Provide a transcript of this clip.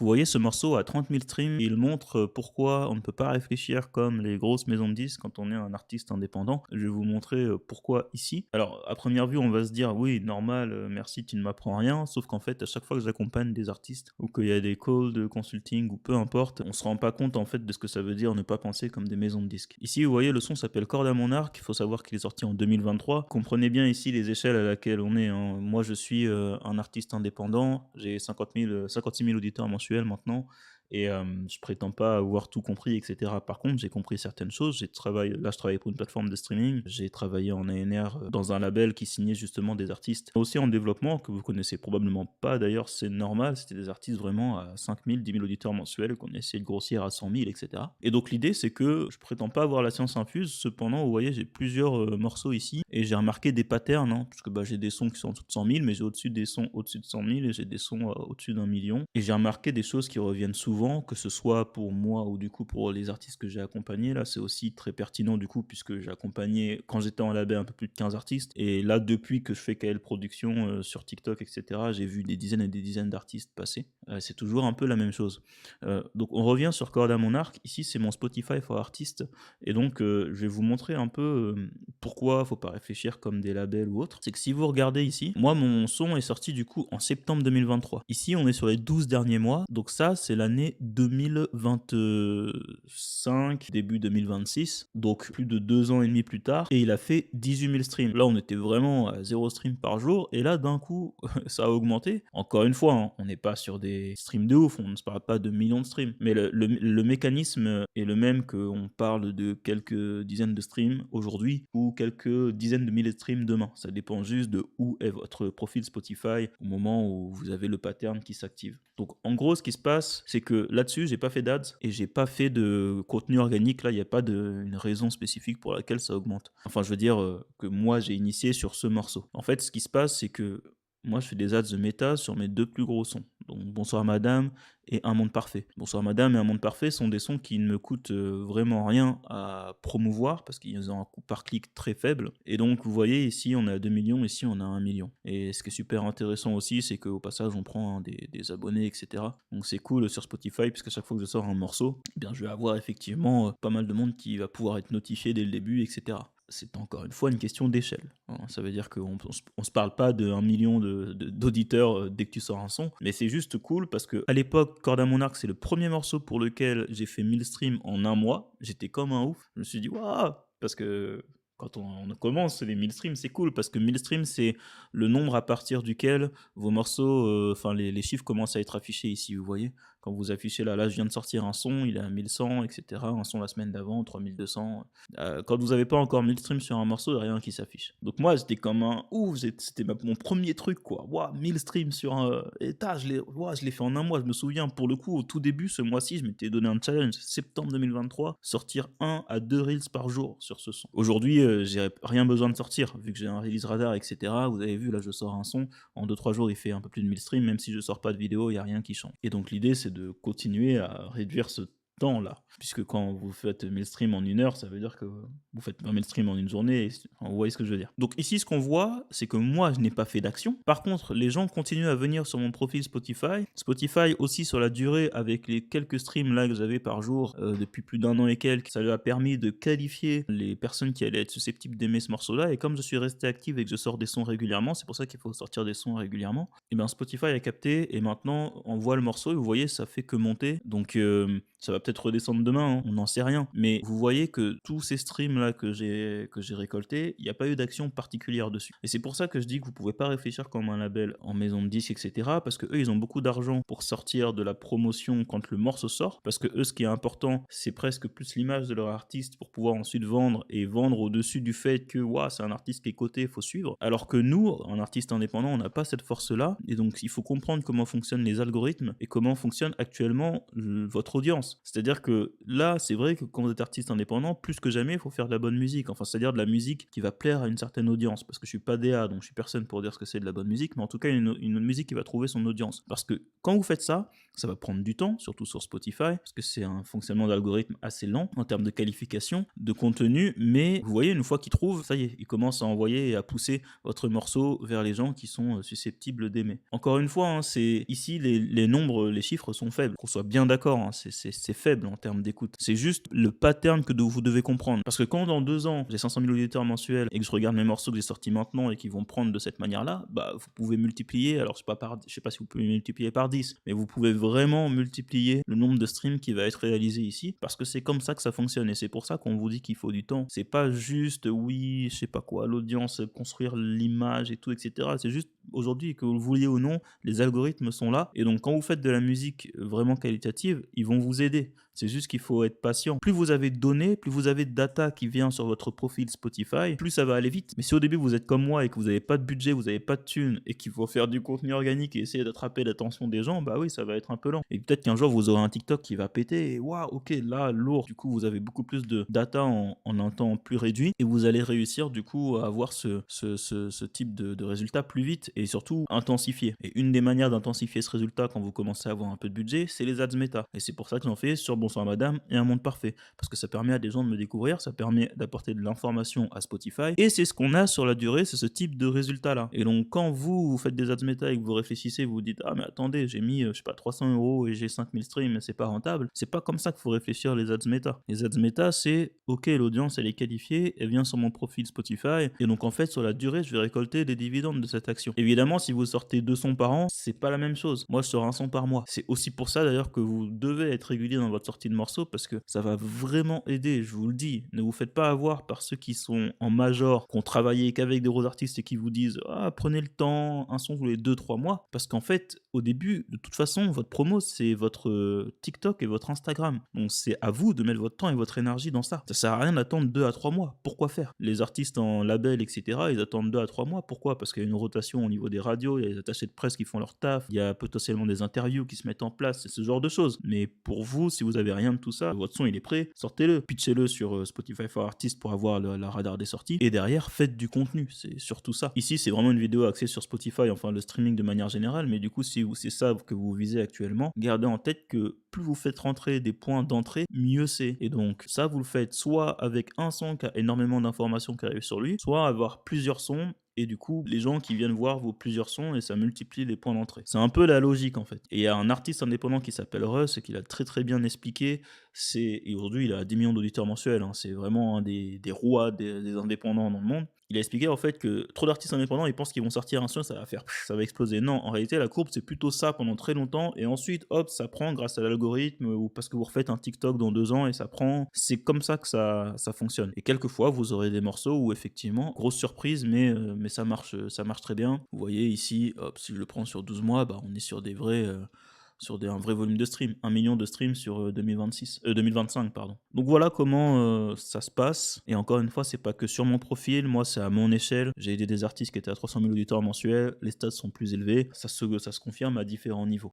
Vous voyez ce morceau à 30 000 streams, il montre pourquoi on ne peut pas réfléchir comme les grosses maisons de disques quand on est un artiste indépendant. Je vais vous montrer pourquoi ici. Alors, à première vue, on va se dire, oui, normal, merci, tu ne m'apprends rien. Sauf qu'en fait, à chaque fois que j'accompagne des artistes ou qu'il y a des calls de consulting ou peu importe, on se rend pas compte en fait de ce que ça veut dire ne pas penser comme des maisons de disques. Ici, vous voyez, le son s'appelle Corde à mon arc. Il faut savoir qu'il est sorti en 2023. Comprenez bien ici les échelles à laquelle on est, hein. Moi, je suis un artiste indépendant. J'ai 56 000 auditeurs mensuels maintenant et je prétends pas avoir tout compris, etc. Par contre, j'ai compris certaines choses. Là, je travaille pour une plateforme de streaming. J'ai travaillé en ANR dans un label qui signait justement des artistes aussi en développement que vous connaissez probablement pas. D'ailleurs, c'est normal. C'était des artistes vraiment à 5 000, 10 000 auditeurs mensuels qu'on essayait de grossir à 100 000, etc. Et donc l'idée, c'est que je prétends pas avoir la science infuse. Cependant, vous voyez, j'ai plusieurs morceaux ici et j'ai remarqué des patterns, hein, parce que j'ai des sons qui sont en dessous de 100 000, mais j'ai au-dessus des sons au-dessus de 100 000 et j'ai des sons au-dessus d'un million. Et j'ai remarqué des choses qui reviennent souvent, que ce soit pour moi ou du coup pour les artistes que j'ai accompagnés. Là, c'est aussi très pertinent du coup, puisque j'ai accompagné quand j'étais en label un peu plus de 15 artistes. Et là, depuis que je fais KL Production sur TikTok, etc., j'ai vu des dizaines et des dizaines d'artistes passer. C'est toujours un peu la même chose. Donc, on revient sur Corde à mon arc. Ici, c'est mon Spotify for Artists. Et donc, je vais vous montrer un peu pourquoi faut pas réfléchir comme des labels ou autres. C'est que si vous regardez ici, moi, mon son est sorti du coup en septembre 2023. Ici, on est sur les 12 derniers mois. Donc ça, c'est l'année 2025, début 2026. Donc plus de 2 ans et demi plus tard. Et il a fait 18 000 streams. Là, on était vraiment à 0 stream par jour. Et là, d'un coup, ça a augmenté. Encore une fois, hein, on n'est pas sur des streams de ouf. On ne se parle pas de millions de streams. Mais le mécanisme est le même qu'on parle de quelques dizaines de streams aujourd'hui ou quelques dizaines de milliers de streams demain. Ça dépend juste de où est votre profil Spotify au moment où vous avez le pattern qui s'active. Donc en gros, ce qui se passe, c'est que là-dessus, j'ai pas fait d'ads et j'ai pas fait de contenu organique. Là, il n'y a pas une raison spécifique pour laquelle ça augmente. Enfin, je veux dire que moi, j'ai initié sur ce morceau. En fait, ce qui se passe, c'est que moi, je fais des ads de méta sur mes deux plus gros sons. Donc, Bonsoir Madame et Un Monde Parfait. Bonsoir Madame et Un Monde Parfait sont des sons qui ne me coûtent vraiment rien à promouvoir parce qu'ils ont un coût par clic très faible. Et donc, vous voyez, ici, on est à 2 millions, ici, on a 1 million. Et ce qui est super intéressant aussi, c'est qu'au passage, on prend des abonnés, etc. Donc, c'est cool sur Spotify, puisque chaque fois que je sors un morceau, eh bien, je vais avoir effectivement pas mal de monde qui va pouvoir être notifié dès le début, etc. C'est encore une fois une question d'échelle, hein. Ça veut dire qu'on on se parle pas de 1 million d'auditeurs dès que tu sors un son, mais c'est juste cool parce que à l'époque, Corde à mon arc, c'est le premier morceau pour lequel j'ai fait 1000 streams en un mois. J'étais comme un ouf. Je me suis dit, waouh! Parce que quand on commence les 1000 streams, c'est cool parce que 1000 streams, c'est le nombre à partir duquel vos morceaux, enfin les chiffres commencent à être affichés ici, vous voyez. Quand vous affichez là, je viens de sortir un son, il est à 1100, etc. Un son la semaine d'avant, 3200. Quand vous n'avez pas encore 1000 streams sur un morceau, il n'y a rien qui s'affiche. Donc moi, j'étais comme un ouf, c'était mon premier truc, quoi. Waouh, 1000 streams sur un état, je l'ai fait en un mois. Je me souviens, pour le coup, au tout début, ce mois-ci, je m'étais donné un challenge, septembre 2023, sortir 1 à 2 reels par jour sur ce son. Aujourd'hui, j'ai rien besoin de sortir, vu que j'ai un release radar, etc. Vous avez vu, là, je sors un son, en 2-3 jours, il fait un peu plus de 1000 streams, même si je sors pas de vidéo, il n'y a rien qui change. Et donc l'idée, c'est de continuer à réduire ce temps-là. Puisque quand vous faites 1000 streams en une heure, ça veut dire que vous faites 20 000 streams en une journée. Vous voyez ce que je veux dire. Donc ici, ce qu'on voit, c'est que moi, je n'ai pas fait d'action. Par contre, les gens continuent à venir sur mon profil Spotify. Spotify aussi sur la durée, avec les quelques streams là que j'avais par jour depuis plus d'un an et quelques, ça lui a permis de qualifier les personnes qui allaient être susceptibles d'aimer ce morceau-là. Et comme je suis resté actif et que je sors des sons régulièrement, c'est pour ça qu'il faut sortir des sons régulièrement, et bien Spotify a capté et maintenant on voit le morceau et vous voyez, ça fait que monter. Donc ça va peut-être redescendre demain, hein, on n'en sait rien. Mais vous voyez que tous ces streams là que j'ai récoltés, il n'y a pas eu d'action particulière dessus. Et c'est pour ça que je dis que vous pouvez pas réfléchir comme un label en maison de disques, etc. Parce que eux, ils ont beaucoup d'argent pour sortir de la promotion quand le morceau sort. Parce que eux, ce qui est important, c'est presque plus l'image de leur artiste pour pouvoir ensuite vendre et vendre au-dessus du fait que waouh, c'est un artiste qui est coté, il faut suivre. Alors que nous, un artiste indépendant, on n'a pas cette force-là. Et donc, il faut comprendre comment fonctionnent les algorithmes et comment fonctionne actuellement votre audience. audience. C'est-à-dire que là, c'est vrai que quand vous êtes artiste indépendant, plus que jamais, il faut faire de la bonne musique. Enfin, c'est-à-dire de la musique qui va plaire à une certaine audience. Parce que je suis pas DA, donc je suis personne pour dire ce que c'est de la bonne musique, mais en tout cas, une musique qui va trouver son audience. Parce que quand vous faites ça, ça va prendre du temps, surtout sur Spotify, parce que c'est un fonctionnement d'algorithme assez lent en termes de qualification, de contenu, mais vous voyez, une fois qu'il trouve, ça y est, il commence à envoyer et à pousser votre morceau vers les gens qui sont susceptibles d'aimer. Encore une fois, hein, c'est ici les nombres, les chiffres sont faibles, qu'on soit bien d'accord, hein, c'est faible en termes d'écoute. C'est juste le pattern que vous devez comprendre. Parce que quand dans 2 ans, j'ai 500 000 auditeurs mensuels et que je regarde mes morceaux que j'ai sortis maintenant et qui vont prendre de cette manière-là, bah, vous pouvez multiplier, alors je sais pas si vous pouvez multiplier par 10, mais vous pouvez vraiment multiplier le nombre de streams qui va être réalisé ici, parce que c'est comme ça que ça fonctionne, et c'est pour ça qu'on vous dit qu'il faut du temps. C'est pas juste, oui, je sais pas quoi, l'audience, construire l'image et tout, etc. C'est juste, aujourd'hui, que vous le vouliez ou non, les algorithmes sont là, et donc quand vous faites de la musique vraiment qualitative, ils vont vous aider. C'est juste qu'il faut être patient. Plus vous avez de données, plus vous avez de data qui vient sur votre profil Spotify, plus ça va aller vite. Mais si au début vous êtes comme moi et que vous n'avez pas de budget, vous n'avez pas de thunes et qu'il faut faire du contenu organique et essayer d'attraper l'attention des gens, bah oui, ça va être un peu lent. Et peut-être qu'un jour vous aurez un TikTok qui va péter et waouh, ok, là, lourd. Du coup, vous avez beaucoup plus de data en un temps plus réduit et vous allez réussir du coup à avoir ce type de résultat plus vite et surtout intensifié. Et une des manières d'intensifier ce résultat quand vous commencez à avoir un peu de budget, c'est les ads méta. Et c'est pour ça que j'en fais sur Bonsoir Madame et Un Monde Parfait. Parce que ça permet à des gens de me découvrir, ça permet d'apporter de l'information à Spotify. Et c'est ce qu'on a sur la durée, c'est ce type de résultat-là. Et donc, quand vous faites des ads méta et que vous réfléchissez, vous vous dites, ah, mais attendez, j'ai mis, je sais pas, 300 euros et j'ai 5000 streams, mais c'est pas rentable. C'est pas comme ça qu'il faut réfléchir les ads méta. Les ads méta, c'est, ok, l'audience, elle est qualifiée, elle vient sur mon profil Spotify. Et donc, en fait, sur la durée, je vais récolter des dividendes de cette action. Évidemment, si vous sortez 2 sons par an, c'est pas la même chose. Moi, je sors un son par mois. C'est aussi pour ça, d'ailleurs, que vous devez être régulier dans votre sortie de morceaux parce que ça va vraiment aider, je vous le dis. Ne vous faites pas avoir par ceux qui sont en major, qui ont travaillé qu'avec des gros artistes et qui vous disent ah, prenez le temps, un son tous les 2-3 mois. Parce qu'en fait, au début, de toute façon, votre promo, c'est votre TikTok et votre Instagram. Donc c'est à vous de mettre votre temps et votre énergie dans ça. Ça sert à rien d'attendre 2 à 3 mois. Pourquoi faire? Les artistes en label, etc., ils attendent 2 à 3 mois. Pourquoi? Parce qu'il y a une rotation au niveau des radios, il y a les attachés de presse qui font leur taf, il y a potentiellement des interviews qui se mettent en place, c'est ce genre de choses. Mais pour vous, si vous avez rien de tout ça, votre son il est prêt, sortez-le, pitchez-le sur Spotify for Artists pour avoir la radar des sorties, et derrière faites du contenu, c'est surtout ça. Ici c'est vraiment une vidéo axée sur Spotify, enfin le streaming de manière générale, mais du coup si c'est ça que vous visez actuellement, gardez en tête que plus vous faites rentrer des points d'entrée, mieux c'est. Et donc ça vous le faites soit avec un son qui a énormément d'informations qui arrivent sur lui, soit avoir plusieurs sons et du coup les gens qui viennent voir vos plusieurs sons et ça multiplie les points d'entrée. C'est un peu la logique en fait. Et il y a un artiste indépendant qui s'appelle Russ et qui l'a très très bien expliqué. Et aujourd'hui il a 10 millions d'auditeurs mensuels, hein. C'est vraiment un des rois des indépendants dans le monde. Il a expliqué en fait que trop d'artistes indépendants ils pensent qu'ils vont sortir un son, ça va exploser. Non, en réalité la courbe c'est plutôt ça pendant très longtemps et ensuite hop ça prend grâce à l'algorithme ou parce que vous refaites un TikTok dans 2 ans et ça prend. C'est comme ça que ça fonctionne. Et quelquefois vous aurez des morceaux où effectivement grosse surprise mais ça marche très bien. Vous voyez ici, hop, si je le prends sur 12 mois, bah on est sur des vrais un vrai volume de stream, 1 million de streams sur 2025 pardon. Donc voilà comment ça se passe. Et encore une fois, c'est pas que sur mon profil, moi c'est à mon échelle. J'ai aidé des artistes qui étaient à 300 000 auditeurs mensuels, les stats sont plus élevés, ça se confirme à différents niveaux.